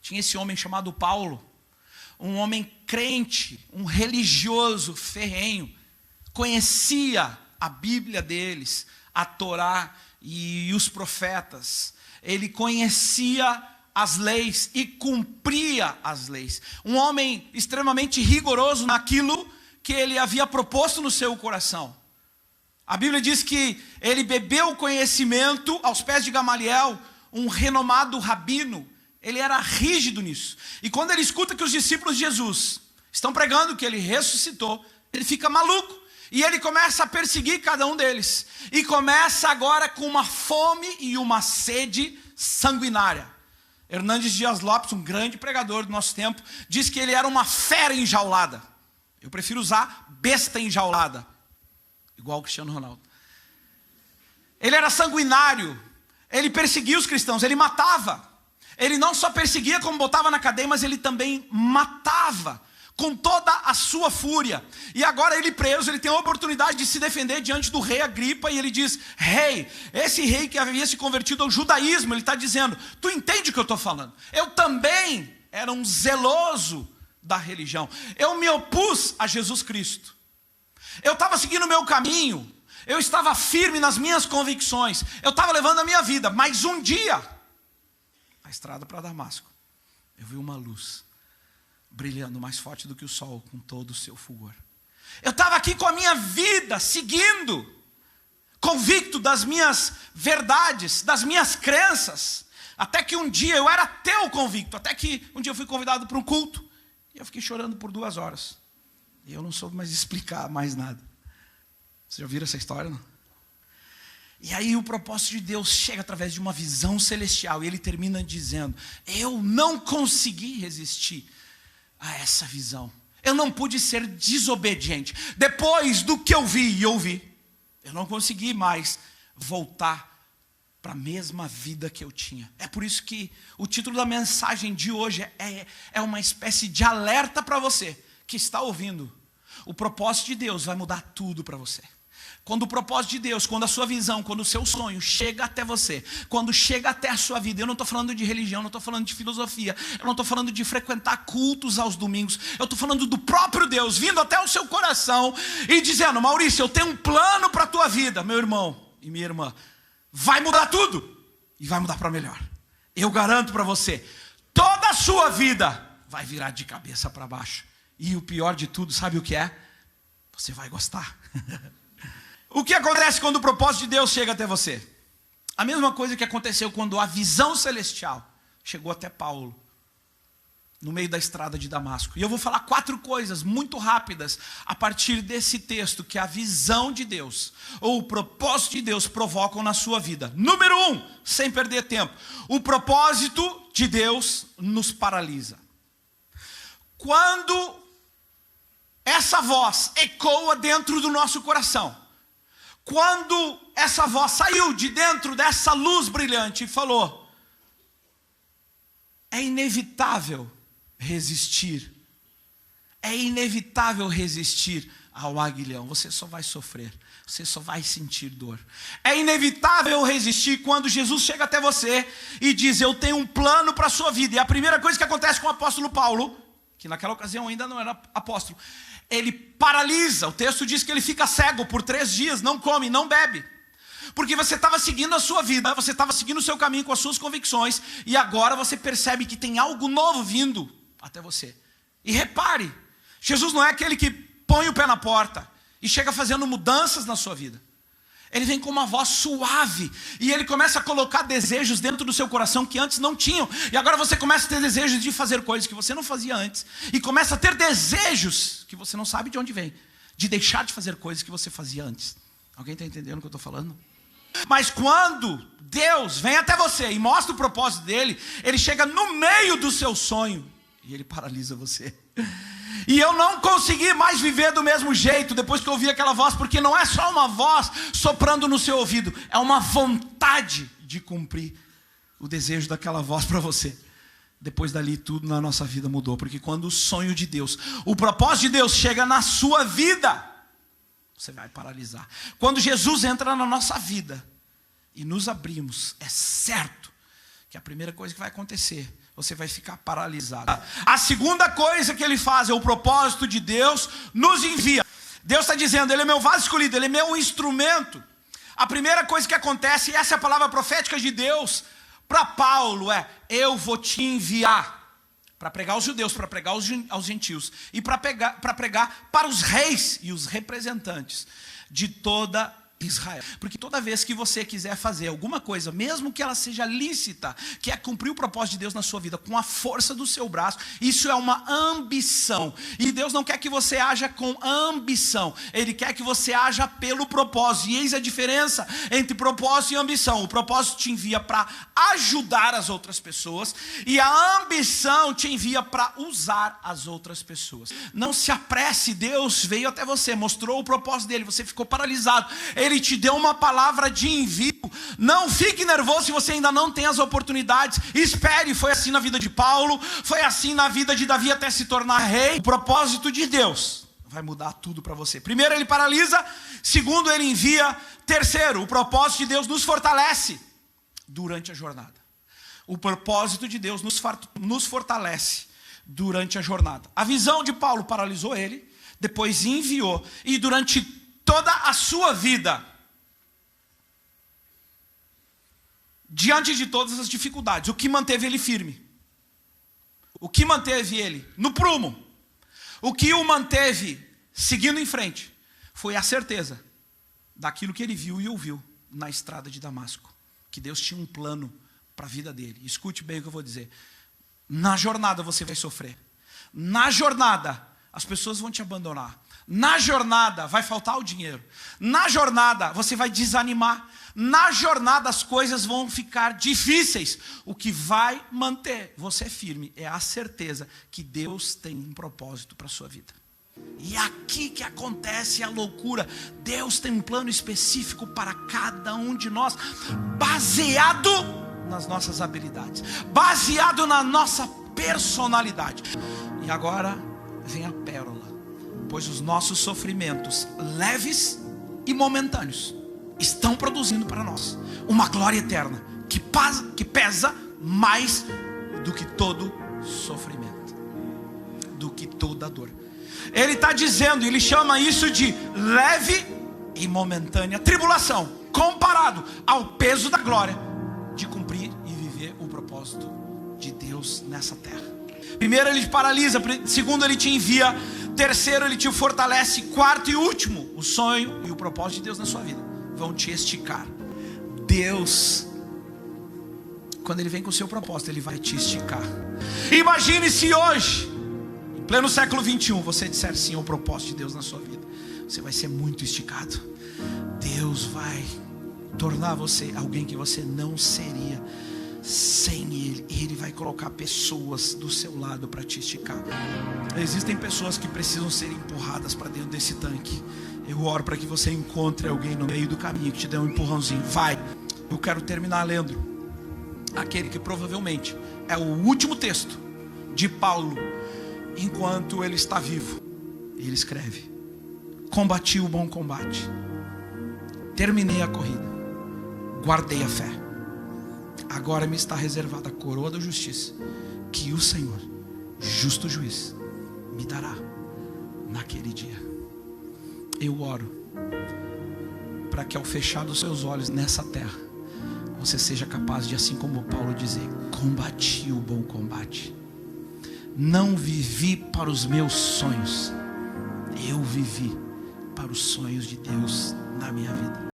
tinha esse homem chamado Paulo, um homem crente, um religioso ferrenho, conhecia a Bíblia deles, a Torá e os profetas. Ele conhecia as leis e cumpria as leis. Um homem extremamente rigoroso naquilo que ele havia proposto no seu coração. A Bíblia diz que ele bebeu o conhecimento aos pés de Gamaliel, um renomado rabino. Ele era rígido nisso. E quando ele escuta que os discípulos de Jesus estão pregando que ele ressuscitou, ele fica maluco. E ele começa a perseguir cada um deles. E começa agora com uma fome e uma sede sanguinária. Hernandes Dias Lopes, um grande pregador do nosso tempo, diz que ele era uma fera enjaulada. Eu prefiro usar besta enjaulada, igual o Cristiano Ronaldo. Ele era sanguinário, ele perseguia os cristãos, ele matava. Ele não só perseguia como botava na cadeia, mas ele também matava com toda a sua fúria. E agora ele preso, ele tem a oportunidade de se defender diante do rei Agripa, e ele diz: rei, esse rei que havia se convertido ao judaísmo, ele está dizendo, tu entende o que eu estou falando? Eu também era um zeloso da religião. Eu me opus a Jesus Cristo. Eu estava seguindo o meu caminho, eu estava firme nas minhas convicções, eu estava levando a minha vida, mas um dia, na estrada para Damasco, eu vi uma luz brilhando mais forte do que o sol, com todo o seu fulgor. Eu estava aqui com a minha vida, seguindo, convicto das minhas verdades, das minhas crenças, até que um dia eu era ateu convicto, até que um dia eu fui convidado para um culto, e eu fiquei chorando por 2 horas, e eu não soube mais explicar mais nada. Vocês já viram essa história, não? E aí o propósito de Deus chega através de uma visão celestial, e ele termina dizendo: eu não consegui resistir a essa visão. Eu não pude ser desobediente. Depois do que eu vi e ouvi, eu não consegui mais voltar para a mesma vida que eu tinha. É por isso que o título da mensagem de hoje é uma espécie de alerta para você que está ouvindo. O propósito de Deus vai mudar tudo para você. Quando o propósito de Deus, quando a sua visão, quando o seu sonho chega até você, quando chega até a sua vida, eu não estou falando de religião, não estou falando de filosofia, eu não estou falando de frequentar cultos aos domingos, eu estou falando do próprio Deus, vindo até o seu coração e dizendo: Maurício, eu tenho um plano para a tua vida, meu irmão e minha irmã, vai mudar tudo, e vai mudar para melhor. Eu garanto para você, toda a sua vida vai virar de cabeça para baixo, e o pior de tudo, sabe o que é? Você vai gostar. O que acontece quando o propósito de Deus chega até você? A mesma coisa que aconteceu quando a visão celestial chegou até Paulo, no meio da estrada de Damasco. E eu vou falar 4 coisas muito rápidas a partir desse texto que a visão de Deus, ou o propósito de Deus, provocam na sua vida. Número 1, sem perder tempo: o propósito de Deus nos paralisa. Quando essa voz ecoa dentro do nosso coração, quando essa voz saiu de dentro dessa luz brilhante e falou: é inevitável resistir, é inevitável resistir ao aguilhão, você só vai sofrer, você só vai sentir dor. É inevitável resistir quando Jesus chega até você e diz: eu tenho um plano para a sua vida. E a primeira coisa que acontece com o apóstolo Paulo, que naquela ocasião ainda não era apóstolo, ele paralisa. O texto diz que ele fica cego por 3 dias, não come, não bebe, porque você estava seguindo a sua vida, você estava seguindo o seu caminho com as suas convicções, e agora você percebe que tem algo novo vindo até você. E repare, Jesus não é aquele que põe o pé na porta e chega fazendo mudanças na sua vida. Ele vem com uma voz suave, e ele começa a colocar desejos dentro do seu coração que antes não tinham. E agora você começa a ter desejos de fazer coisas que você não fazia antes, e começa a ter desejos que você não sabe de onde vem, de deixar de fazer coisas que você fazia antes. Alguém está entendendo o que eu estou falando? Mas quando Deus vem até você e mostra o propósito dele, ele chega no meio do seu sonho e ele paralisa você. E eu não consegui mais viver do mesmo jeito depois que eu ouvi aquela voz, porque não é só uma voz soprando no seu ouvido, é uma vontade de cumprir o desejo daquela voz para você. Depois dali tudo na nossa vida mudou, porque quando o sonho de Deus, o propósito de Deus chega na sua vida, você vai paralisar. Quando Jesus entra na nossa vida e nos abrimos, é certo que a primeira coisa que vai acontecer você vai ficar paralisado. A segunda coisa que ele faz é o propósito de Deus nos envia. Deus está dizendo, ele é meu vaso escolhido, ele é meu instrumento. A primeira coisa que acontece, e essa é a palavra profética de Deus para Paulo, é: eu vou te enviar para pregar aos judeus, para pregar aos gentios, e para pregar para os reis e os representantes de toda Israel. Porque toda vez que você quiser fazer alguma coisa, mesmo que ela seja lícita, que é cumprir o propósito de Deus na sua vida com a força do seu braço, isso é uma ambição. E Deus não quer que você haja com ambição, Ele quer que você haja pelo propósito. E eis a diferença entre propósito e ambição. O propósito te envia para ajudar as outras pessoas, e a ambição te envia para usar as outras pessoas. Não se apresse, Deus veio até você, mostrou o propósito dele, você ficou paralisado, Ele te deu uma palavra de envio. Não fique nervoso se você ainda não tem as oportunidades. Espere, foi assim na vida de Paulo, foi assim na vida de Davi até se tornar rei. O propósito de Deus vai mudar tudo para você. Primeiro, ele paralisa. Segundo, ele envia. Terceiro, o propósito de Deus nos fortalece durante a jornada. O propósito de Deus nos fortalece durante a jornada. A visão de Paulo paralisou ele, depois enviou, e durante toda a sua vida, diante de todas as dificuldades, o que manteve ele firme? O que manteve ele no prumo? O que o manteve seguindo em frente? Foi a certeza daquilo que ele viu e ouviu na estrada de Damasco, que Deus tinha um plano para a vida dele. Escute bem o que eu vou dizer. Na jornada você vai sofrer. Na jornada as pessoas vão te abandonar. Na jornada vai faltar o dinheiro. Na jornada você vai desanimar. Na jornada as coisas vão ficar difíceis. O que vai manter você firme é a certeza que Deus tem um propósito para a sua vida. E é aqui que acontece a loucura. Deus tem um plano específico para cada um de nós, baseado nas nossas habilidades, baseado na nossa personalidade. E agora vem a pérola. Pois os nossos sofrimentos leves e momentâneos estão produzindo para nós uma glória eterna que pesa mais do que todo sofrimento, do que toda dor. Ele está dizendo, ele chama isso de leve e momentânea tribulação, comparado ao peso da glória de cumprir e viver o propósito de Deus nessa terra. Primeiro, ele te paralisa. Segundo, ele te envia. Terceiro, ele te fortalece. Quarto e último, o sonho e o propósito de Deus na sua vida vão te esticar. Deus, quando ele vem com o seu propósito, ele vai te esticar. Imagine se hoje, em pleno século 21, você disser sim ao propósito de Deus na sua vida. Você vai ser muito esticado. Deus vai tornar você alguém que você não seria sem Ele. Ele vai colocar pessoas do seu lado para te esticar. Existem pessoas que precisam ser empurradas para dentro desse tanque. Eu oro para que você encontre alguém no meio do caminho que te dê um empurrãozinho. Vai. Eu quero terminar lendo aquele que provavelmente é o último texto de Paulo enquanto ele está vivo. Ele escreve: combati o bom combate, terminei a corrida, guardei a fé. Agora me está reservada a coroa da justiça, que o Senhor, justo juiz, me dará naquele dia. Eu oro para que ao fechar dos seus olhos nessa terra, você seja capaz de, assim como Paulo, dizer: combati o bom combate. Não vivi para os meus sonhos, eu vivi para os sonhos de Deus na minha vida.